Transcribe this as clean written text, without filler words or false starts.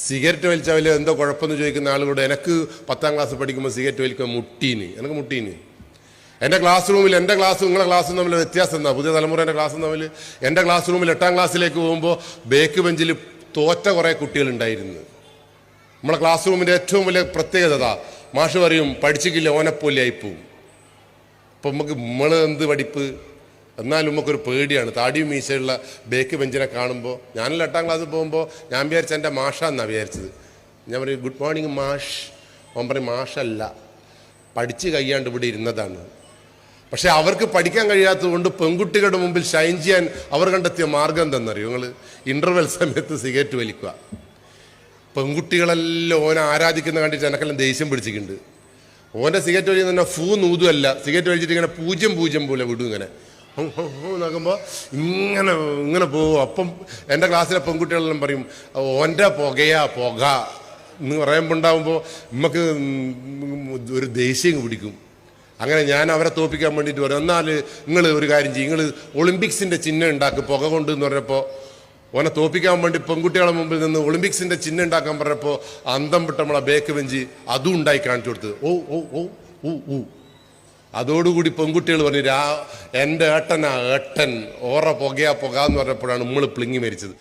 Cigarette വലിച്ചാൽ എന്തോ കുഴപ്പമെന്ന് ചോദിക്കുന്ന ആളുകളോട് എനിക്ക് 10ാം ക്ലാസ് പഠിക്കുമ്പോൾ സിഗരറ്റ് വലിക്കുക എനിക്ക് മുട്ടീന്. എൻ്റെ ക്ലാസ് റൂമിൽ എൻ്റെ ക്ലാസ്സും നിങ്ങളുടെ ക്ലാസ്സും തമ്മിൽ വ്യത്യാസം എന്താ? പുതിയ തലമുറേൻ്റെ ക്ലാസ്സും തമ്മിൽ എൻ്റെ ക്ലാസ് റൂമിൽ 8ാം ക്ലാസ്സിലേക്ക് പോകുമ്പോൾ ബേക്ക് ബെഞ്ചിൽ തോറ്റ കുറേ കുട്ടികളുണ്ടായിരുന്നു. നമ്മളെ ക്ലാസ് റൂമിൻ്റെ ഏറ്റവും വലിയ പ്രത്യേകത മാഷ് പറയും പഠിച്ചിട്ടില്ല ഓനെപ്പോലെ ആയിപ്പോവും. അപ്പം നമ്മൾ എന്ത് പഠിപ്പ്, എന്നാലും നമുക്കൊരു പേടിയാണ്. താടിയും മീശയുള്ള ബേക്ക് ബെഞ്ചിനെ കാണുമ്പോൾ ഞാനെല്ലാം 8ാം ക്ലാസ്സിൽ പോകുമ്പോൾ ഞാൻ വിചാരിച്ച എൻ്റെ മാഷാന്നാണ് വിചാരിച്ചത്. ഞാൻ പറയും ഗുഡ് മോർണിംഗ് മാഷ്. അവൻ പറയും മാഷല്ല, പഠിച്ച് കഴിയാണ്ട് ഇവിടെ ഇരുന്നതാണ്. പക്ഷെ അവർക്ക് പഠിക്കാൻ കഴിയാത്തത് കൊണ്ട് പെൺകുട്ടികളുടെ മുമ്പിൽ ഷൈൻ ചെയ്യാൻ അവർ കണ്ടെത്തിയ മാർഗം എന്തെന്നറിയോ? നിങ്ങൾ ഇൻ്റർവെൽ സമയത്ത് സിഗരറ്റ് വലിക്കുക. പെൺകുട്ടികളെല്ലാം ഓനെ ആരാധിക്കുന്ന കണ്ടിട്ട് എനക്കെല്ലാം ദേഷ്യം പിടിച്ചിട്ടുണ്ട്. ഓൻ്റെ സിഗരറ്റ് വലിക്കുന്ന തന്നെ ഫൂ നൂതുമല്ല, സിഗരറ്റ് വലിച്ചിട്ട് ഇങ്ങനെ 0-0 പോലെ വിടും. ഇങ്ങനെ നോക്കുമ്പോൾ ഇങ്ങനെ പോകും. അപ്പം എൻ്റെ ക്ലാസ്സിലെ പെൺകുട്ടികളെല്ലാം പറയും ഓൻ്റെ പുക എന്ന് പറയുമ്പോൾ ഉണ്ടാകുമ്പോൾ നമുക്ക് ഒരു ദേഷ്യം പിടിക്കും. അങ്ങനെ ഞാൻ അവരെ തോൽപ്പിക്കാൻ വേണ്ടിയിട്ട് പറയും, എന്നാൽ നിങ്ങൾ ഒരു കാര്യം ചെയ്യും, നിങ്ങൾ ഒളിമ്പിക്സിൻ്റെ ചിഹ്നം ഉണ്ടാക്കും പുക കൊണ്ട് എന്ന് പറഞ്ഞപ്പോൾ ഓനെ തോൽപ്പിക്കാൻ വേണ്ടി പെൺകുട്ടികളെ മുമ്പിൽ നിന്ന് ഒളിമ്പിക്സിൻ്റെ ചിഹ്നം ഉണ്ടാക്കാൻ പറഞ്ഞപ്പോൾ അന്തം വിട്ട് നമ്മളെ ബേക്ക് ബെഞ്ച് അതും ഉണ്ടായി കാണിച്ചു കൊടുത്ത് ഓ ഓ ഓ ഊ ഊ. അതോടുകൂടി പെൺകുട്ടികൾ പറഞ്ഞു എൻ്റെ ഏട്ടനാ ഏട്ടൻ, ഓറ പുക എന്ന് പറഞ്ഞപ്പോഴാണ് നമ്മൾ പ്ലിങ്ങി മരിച്ചത്.